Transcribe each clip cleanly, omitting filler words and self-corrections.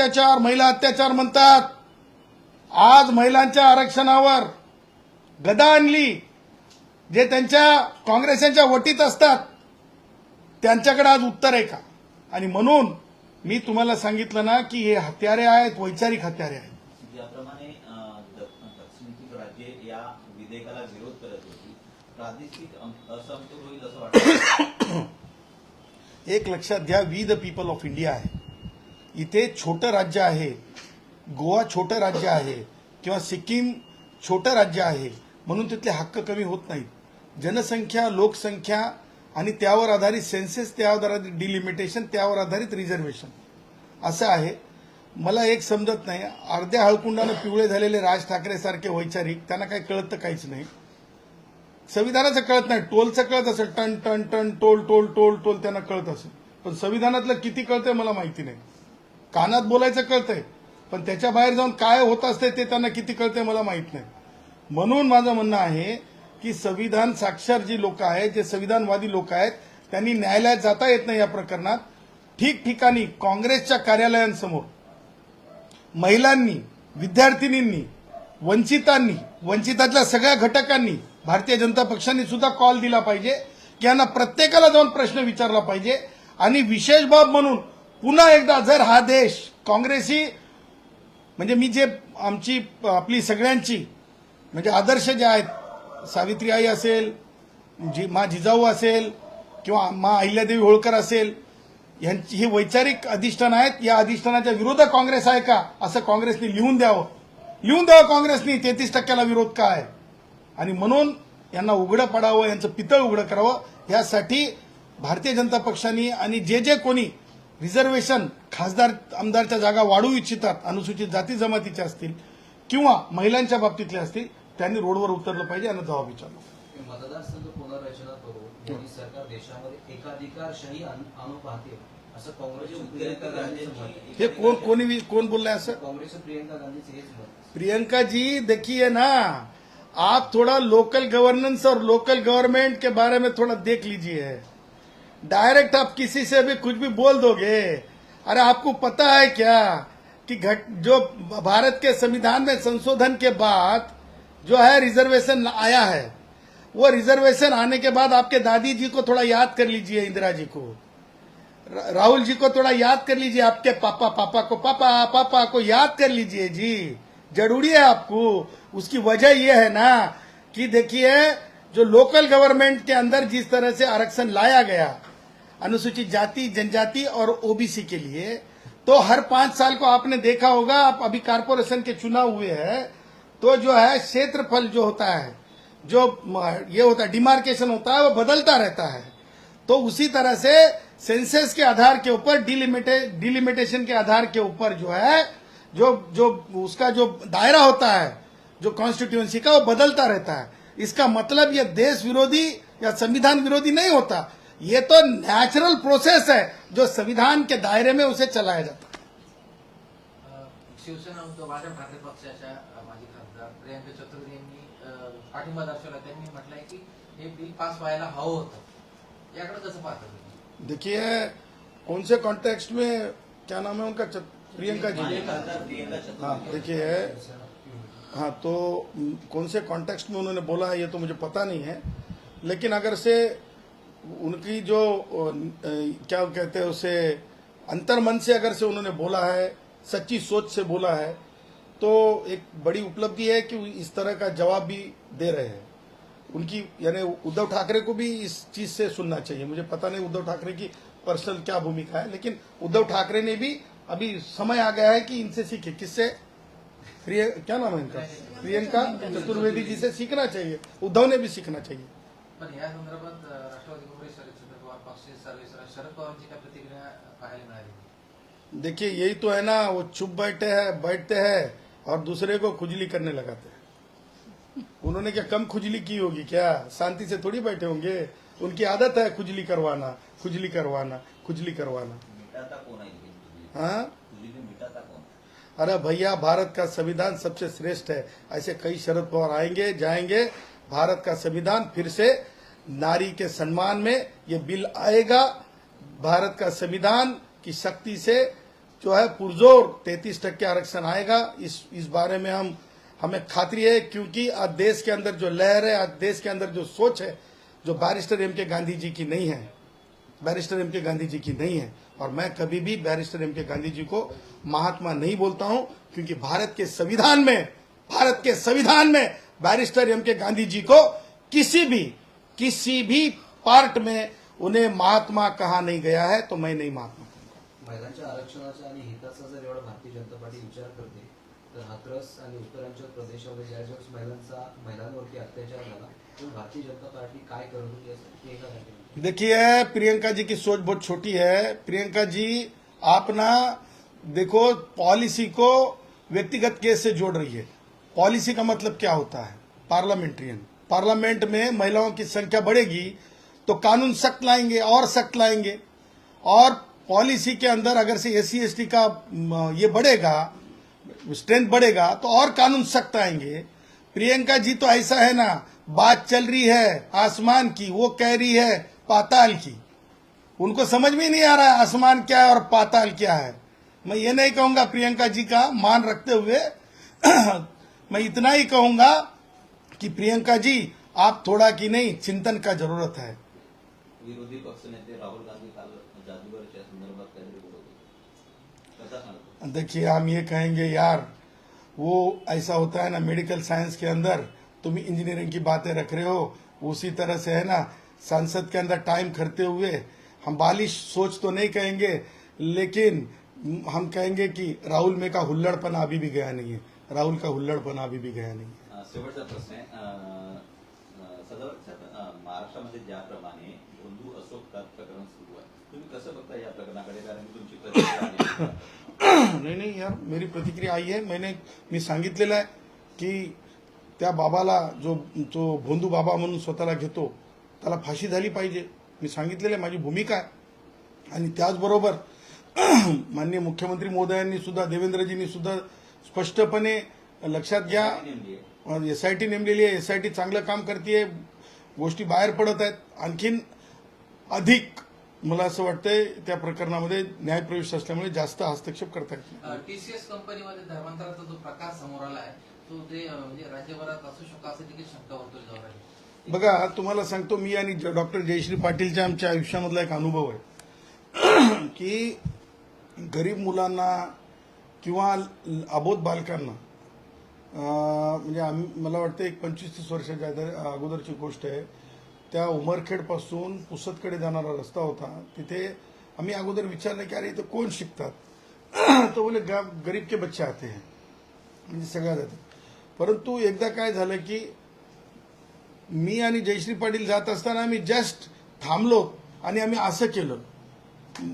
अत्याचार, महिला अत्याचार म्हणतात. आज महिलांच्या आरक्षणावर गदा आणली. जे त्यांच्या काँग्रेसांच्या वटीत असतात त्यांच्याकडे आज उत्तर आहे का? आणि म्हणून मी तुम्हाला सांगितलं ना की हे हत्यारे आहेत, वैचारिक हत्यारे आहेत. ज्याप्रमाणे दक्षिणेतील राज्ये या विधेयकाला विरोध करत होती, प्रादेशिक असमतोल होईल असं वाटतं. एक लक्षात घ्या, we the people of India आहे. इथे छोटं राज्य आहे, गोवा छोटं राज्य आहे किंवा सिक्कीम छोटं राज्य आहे म्हणून तिथले हक्क कमी होत नाहीत. जनसंख्या, लोकसंख्या आणि त्यावर आधारित सेन्सेस, त्यावर आधारित डिलिमिटेशन, त्यावर आधारित रिझर्वेशन असं आहे. मला एक समजत नाही, अर्ध्या हळकुंडानं पिवळे झालेले राज ठाकरे सारखे वैचारिक, त्यांना काही कळत तर काहीच नाही. संविधानाचं कळत नाही, टोलचं कळत असेल, ton ton ton toll toll toll toll त्यांना कळत असेल, पण संविधानातलं किती कळतंय मला माहिती नाही. कानात बोलायचं कळतंय, पण त्याच्या बाहेर जाऊन काय होत असते ते त्यांना किती कळतंय मला माहित नाही. म्हणून माझं म्हणणं आहे की संविधान साक्षर जी लोक आहेत, जे संविधानवादी लोक आहेत, त्यांनी न्यायालयात जाता येत नाही या प्रकरणात. ठिकठिकाणी काँग्रेसच्या कार्यालयांसमोर महिलांनी, विद्यार्थिनींनी, वंचितांनी, वंचितातल्या सगळ्या घटकांनी, भारतीय जनता पक्षाने सुद्धा कॉल दिला पाहिजे की यांना प्रत्येकाला जाऊन प्रश्न विचारला पाहिजे. आणि विशेष बाब म्हणून पुन्हा एकदा जर हा देश काँग्रेसी, म्हणजे मी जे आपली सगळ्यांची म्हणजे आदर्श जे आहेत, सावित्रीबाई असेल, मा जिजाऊ असेल किंवा मा अहिल्यादेवी होळकर असेल, यांची ही वैचारिक अधिष्ठान आहेत. या अधिष्ठानाच्या विरोधात काँग्रेस आहे का असं काँग्रेसने लिहून द्यावं. काँग्रेसने 33% विरोध का आहे. आणि म्हणून यांना उघडं पडावं, यांचं पितळ उघडं करावं. यासाठी भारतीय जनता पक्षाने आणि जे कोणी रिझर्वेशन, खासदार आमदारच्या जागा वाढवू इच्छितात, अनुसूचित जाती जमातीच्या असतील किंवा महिलांच्या बाबतीतले असतील, त्यांनी रोडवर उतरलं पाहिजे आणि जबाब विचारला. मतदारसंघ पुनर्रचना करून मोदी सरकार देशामध्ये एकाधिकारशाही आणू पाहते असं काँग्रेसचे प्रियंका गांधी. हे कोण बोललाय असं? काँग्रेसचे प्रियंका गांधीचे हेच मत. प्रियंका जी, देखिए ना, आप थोड़ा लोकल गवर्नेंस और लोकल गवर्नमेंट के बारे में थोड़ा देख लीजिए. डायरेक्ट आप किसी से भी कुछ भी बोल दोगे. अरे आपको पता है क्या कि जो भारत के संविधान में संशोधन के बाद जो है रिजर्वेशन आया है, वो रिजर्वेशन आने के बाद आपके दादी जी को थोड़ा याद कर लीजिए, इंदिरा जी को, राहुल जी को थोड़ा याद कर लीजिए, आपके पापा को याद कर लीजिए जी. जरूरी है आपको. उसकी वजह यह है ना कि देखिए, जो लोकल गवर्नमेंट के अंदर जिस तरह से आरक्षण लाया गया अनुसूचित जाति, जनजाति और ओबीसी के लिए, तो हर 5 साल को आपने देखा होगा, आप अभी कारपोरेशन के चुनाव हुए हैं, तो जो है क्षेत्रफल जो होता है, जो ये होता है डिमार्केशन होता है, वो बदलता रहता है. तो उसी तरह से सेंसस के आधार के ऊपर, डिलिमिटेशन के आधार के ऊपर जो है, जो उसका जो दायरा होता है, जो कॉन्स्टिट्यूएंसी का, वो बदलता रहता है. इसका मतलब ये देश विरोधी या संविधान विरोधी नहीं होता. ये तो नेचुरल प्रोसेस है जो संविधान के दायरे में उसे चलाया जाता है. शिवसेना उद्धव भाजप ठाकरे पक्षाच्या माजी खासदार प्रियंका चतुर्वेदी यांनी पाठिंबा दर्शवला. त्यांनी म्हटलंय की हे बिल पास व्हायला हवं होतं. याकडे कसं पाहता? देखिए, कौन से कॉन्टेक्स्ट में, क्या नाम है उनका, प्रियंका जी. हाँ, देखिए, हाँ, तो कौन से कॉन्टेक्स्ट में उन्होंने बोला है ये तो मुझे पता नहीं है, लेकिन अगर से उनकी जो क्या कहते हैं उसे, अंतर्मन से अगर से उन्होंने बोला है, सच्ची सोच से बोला है, तो एक बड़ी उपलब्धि है कि इस तरह का जवाब भी दे रहे हैं. उनकी यानी उद्धव ठाकरे को भी इस चीज से सुनना चाहिए. मुझे पता नहीं उद्धव ठाकरे की पर्सनल क्या भूमिका है, लेकिन उद्धव ठाकरे ने भी अभी समय आ गया है कि इनसे सीखे. किससे? क्या नाम है इनका, प्रियंका चतुर्वेदी जी से सीखना चाहिए. उद्धव ने भी सीखना चाहिए. पण या संदर्भात राष्ट्रवादी काँग्रेस शरद पवार पक्षाचे सर्वेसर्वा शरद पवारांची काय प्रतिक्रिया पाहायला मिळाली? देखिए, यही तो है ना, वो चुप बैठते हैं और दूसरे को खुजली करने लगाते हैं. उन्होंने क्या कम खुजली की होगी क्या? शांति से थोड़ी बैठे होंगे. उनकी आदत है खुजली करवाना. हाँ, अरे भैया, भारत का संविधान सबसे श्रेष्ठ है. ऐसे कई शरद पवार आएंगे जाएंगे. भारत का संविधान फिर से नारी के सम्मान में ये बिल आएगा. भारत का संविधान की शक्ति से जो है पुरजोर 33% आरक्षण आएगा। इस बारे में हमें खातरी है, क्योंकि आज देश के अंदर जो लहर है, आज देश के अंदर जो सोच है, जो बैरिस्टर एम के गांधी जी की नहीं है, बैरिस्टर एम के गांधी जी की नहीं है। और मैं कभी भी बैरिस्टर एम के गांधी जी को महात्मा नहीं बोलता हूं, क्योंकि भारत के संविधान में बैरिस्टर एम के गांधी जी को किसी भी पार्ट में उन्हें महात्मा कहा नहीं गया है, तो मैं नहीं महात्मा कहूंगा। महिलांच्या आरक्षणाचा आणि हिताचा जर एवढा भारतीय जनता पार्टी विचार करते, तर हाथरस आणि उत्तरांचल प्रदेशामध्ये ज्या ज्या महिलांवरती अत्याचार झाला, तो भारतीय जनता पार्टी काय करत होती असं एका घटनेत? देखिए, प्रियंका जी की सोच बहुत छोटी है। प्रियंका जी आप ना देखो, पॉलिसी को व्यक्तिगत केस से जोड़ रही है। पॉलिसी का मतलब क्या होता है? पार्लियामेंट्रियन। पार्लियामेंट में महिलाओं की संख्या बढ़ेगी तो कानून सख्त लाएंगे और सख्त लाएंगे, और पॉलिसी के अंदर अगर से SC ST का ये बढ़ेगा, स्ट्रेंथ बढ़ेगा, तो और कानून सख्त आएंगे। प्रियंका जी तो ऐसा है ना, बात चल रही है आसमान की, वो कह रही है पाताल की। उनको समझ में नहीं आ रहा है आसमान क्या है और पाताल क्या है। मैं ये नहीं कहूंगा प्रियंका जी का मान रखते हुए मैं इतना ही कहूंगा कि प्रियंका जी आप थोड़ा की नहीं, चिंतन का जरूरत है। विरोधी पक्षनेते राहुल गांधी काल जादूगरच्या संदर्भात काहीतरी बोलत होते, कसा सांगतो? देखिए, हम ये कहेंगे यार, वो ऐसा होता है ना मेडिकल साइंस के अंदर, तुम इंजीनियरिंग की बातें रख रहे हो, उसी तरह से है ना संसद के अंदर टाइम करते हुए हम बालिश सोच तो नहीं कहेंगे, लेकिन हम कहेंगे कि राहुल में का हुल्लड़पना अभी भी गया नहीं है। राहुल का हुल्लड़पना अभी भी गया नहीं है। शेवटचा प्रश्न आहे, सदर महाराष्ट्रामध्ये ज्याप्रमाणे भोंदू अशोक प्रकरण सुरू आहे, तुम्ही कसं बघता या प्रकरणाकडे? कारण की तुमची प्रतिक्रिया आहे. नाही यार, मेरी प्रतिक्रिया आई आहे। मी सांगितलेलं आहे की त्या बाबाला जो भोंदू बाबा म्हणून स्वतःला घेतो, त्याला फाशी झाली पाहिजे। मी सांगितलेलं आहे, माझी भूमिका आहे। आणि त्याचबरोबर माननीय मुख्यमंत्री महोदयांनी सुद्धा, देवेंद्रजींनी सुद्धा स्पष्टपणे लक्षात घ्या, SIT नेमलेली आहे, SIT चांगलं काम करते, गोष्टी बाहेर पडत आहेत। आणखीन अधिक मला असं वाटतंय त्या प्रकरणामध्ये न्यायप्रविष्ट असल्यामुळे जास्त हस्तक्षेप करता येत नाही। TCS कंपनीमध्ये धर्मांतराचा जो प्रकार समोर आला आहे, तो ते म्हणजे राज्यभरात असू शकतो असं देखील शंका वर्तवली जाऊ राहिली। बघा, तुम्हाला सांगतो, मी आणि डॉक्टर जयश्री पाटीलच्या आमच्या आयुष्यामधला एक अनुभव आहे की गरीब मुलांना किंवा अबोध बालकांना, म्हणजे मला वाटतं एक 25-30 वर्षाच्या अगोदरची गोष्ट आहे, त्या उमरखेडपासून पुसदकडे जाणारा रस्ता होता, तिथे आम्ही अगोदर विचारलं की अरे इथं कोण शिकतात, तो बोले गरीब के बच्चे आते हैं, म्हणजे सगळ्या जातात। परंतु एकदा काय झालं की मी आणि जयश्री पाटील जात असताना आम्ही जस्ट थांबलो आणि आम्ही असं केलं,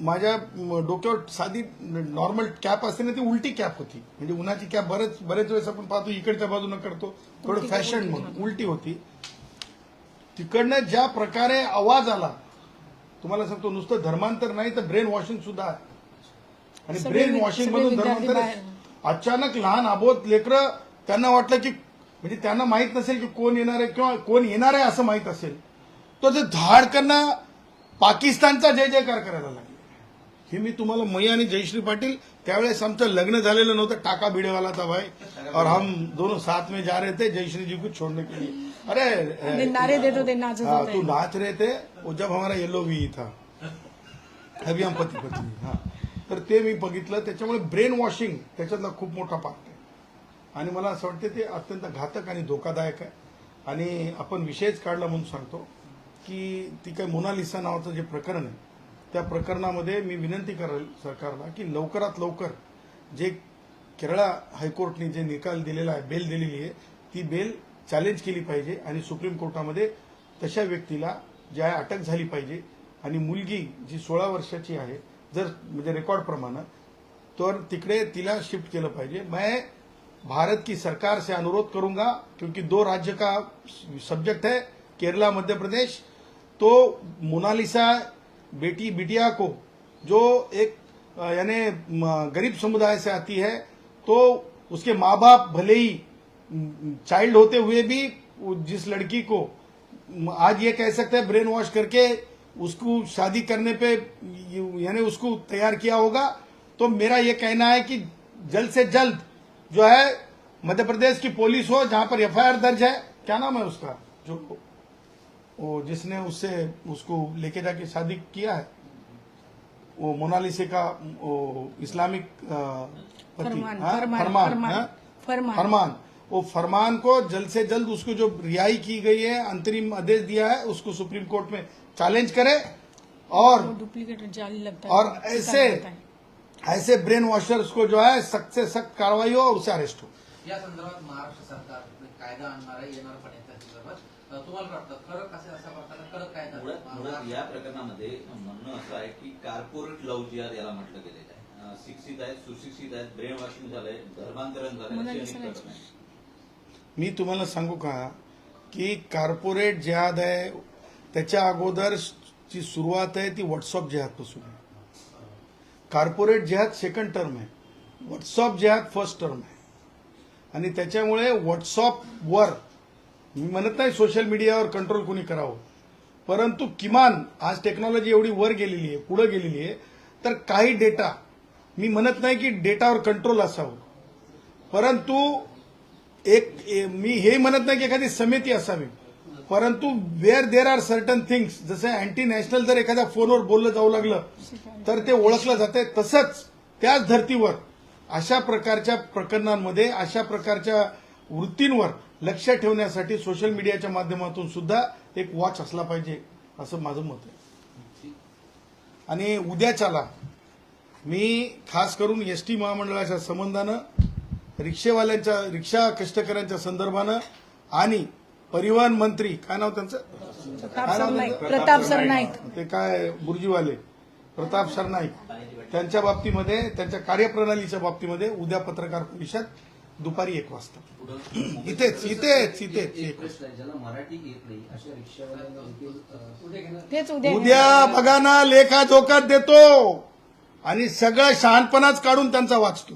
माझ्या डोक्यावर साधी नॉर्मल कॅप असते ना, ती उलटी कॅप होती, म्हणजे उन्हाची कॅप बरेच वेळेस आपण पाहतो इकडच्या बाजूनं करतो, थोडं फॅशन म्हणून उलटी होती। तिकडनं ज्या प्रकारे आवाज आला, तुम्हाला सांगतो, नुसतं धर्मांतर नाही तर ब्रेन वॉशिंग सुद्धा आहे। आणि ब्रेन वॉशिंग मधून धर्मांतर, अचानक लहान अबोध लेकरं, त्यांना वाटलं की, म्हणजे त्यांना माहित नसेल की कोण येणार आहे किंवा कोण येणार आहे असं माहित असेल, तो ते धाडकन पाकिस्तानचा जय जयकार करायला लागले। हे मी तुम्हाला, मी आणि जयश्री पाटील, त्यावेळेस आमचं लग्न झालेलं नव्हतं, टाका भिड़े वाला था भाई, और हम दोनों साथ में जा रहे थे जयश्री जी को छोड़ने के लिए। अरे नारे दे दो, दे नाच होते तू नाच रहे थे, वो जब हमारा येलो वी था, अभी हम पती पत्नी। हाँ, तर ते मी बघितलं, त्याच्यामुळे ब्रेन वॉशिंग त्याच्यातला खूप मोठा पार्ट आहे आणि मला असं वाटतं ते अत्यंत घातक आणि धोकादायक आहे। आणि आपण विषयच काढला म्हणून सांगतो की ती काय मोनालिसा नावाचं जे प्रकरण आहे, त्या प्रकरणामध्ये मी विनंती करेल सरकारला की लवकरात लवकर जे केरळ हायकोर्टने जे निकाल दिलेला आहे, बेल दिलेली आहे, ती बेल चॅलेंज केली पाहिजे आणि सुप्रीम कोर्टामध्ये तशा व्यक्तीला जी आहे अटक झाली पाहिजे। आणि मुलगी जी 16 वर्षाची आहे, जर म्हणजे रेकॉर्ड प्रमाणे, तर तिकडे तिला शिफ्ट केलं पाहिजे। मैं भारत की सरकार से अनुरोध करूंगा, क्योंकि 2 राज्य का सब्जेक्ट है, केरला मध्य प्रदेश, तो मोनालिसा बिटिया को जो एक यानी गरीब समुदाय से आती है, तो उसके माँ बाप भले ही चाइल्ड होते हुए भी जिस लड़की को आज ये कह सकते हैं ब्रेन वॉश करके उसको शादी करने पे यानी उसको तैयार किया होगा, तो मेरा ये कहना है कि जल्द से जल्द जो है मध्य प्रदेश की पुलिस हो, जहां पर एफआईआर दर्ज है, क्या नाम है उसका जो वो जिसने उसको लेके जाके शादी किया है, वो मोनालिसा का वो इस्लामिक पति, फरमान, वो फरमान को जल्द से जल्द उसको जो रिहाई की गई है, अंतरिम आदेश दिया है, उसको सुप्रीम कोर्ट में चैलेंज करे और डुप्लीकेट जाली लगता है और ऐसे ब्रेन वॉशर्स को जो है सख्त से सख्त कार्रवाई हो और उसे अरेस्ट हो. या संदर्भात महाराष्ट्र सरकार कायदा आणणार आहे, येणार पण आहे त्या संदर्भात. तुम्हाला वाटतं खरं कसं असा प्रकार कडक कायदा मुळात या प्रकरणामध्ये म्हणणं असं आहे की कॉर्पोरेट लव्ह जिहाद याला म्हटलं गेलेलं आहे. शिक्षित आहेत, सुशिक्षित आहेत, ब्रेन वॉशिंग झालंय, धर्मांतरण झालंय, अशी अनेक प्रकरणं आहेत. मी तुम्हाला सांगू का की कॉर्पोरेट जिहाद आहे, त्याच्या अगोदरची सुरुवात आहे ती व्हॉट्सअप जिहादपासून आहे. कॉर्पोरेट जिहाद सेकंड टर्म आहे, व्हॉट्सअप जिहाद फर्स्ट टर्म आहे. आणि त्याच्यामुळे व्हॉट्सअपवर मी म्हणत नाही सोशल मीडियावर कंट्रोल कोणी करावं, परंतु किमान आज टेक्नॉलॉजी एवढी वर गेलेली आहे, पुढे गेलेली आहे, तर काही डेटा, मी म्हणत नाही की डेटावर कंट्रोल असावं, परंतु मी हे म्हणत नाही की एखादी समिती असावी, परंतु where there are certain things, जसं अँटी नॅशनल जर एखाद्या फोनवर बोललं जाऊ लागलं तर ते ओळखलं जाते, तसंच त्याच धर्तीवर अशा प्रकारच्या प्रकरणांमध्ये, अशा प्रकारच्या वृत्तींवर लक्ष ठेवण्यासाठी सोशल मीडियाच्या माध्यमातून सुद्धा एक वॉच असला पाहिजे, असं माझं मत आहे. आणि उद्याच्याला मी खास करून एसटी महामंडळाच्या संबंधानं, रिक्षा कष्टकऱ्यांच्या संदर्भानं आणि परिवहन मंत्री काय नाव त्यांचं, प्रताप सरनाईक, ते काय बुर्जीवाले प्रताप सरनाईक, त्यांच्या बाबतीमध्ये, त्यांच्या कार्यप्रणालीच्या बाबतीमध्ये उद्या पत्रकार परिषद दुपारी 1 वाजता इथेच ज्याला मराठी येत नाही अशा रिक्षावाल्यांना देखील तेच उद्या बघा ना, लेखा जोखात देतो आणि सगळं शहाणपणाच काढून त्यांचा वाचतो.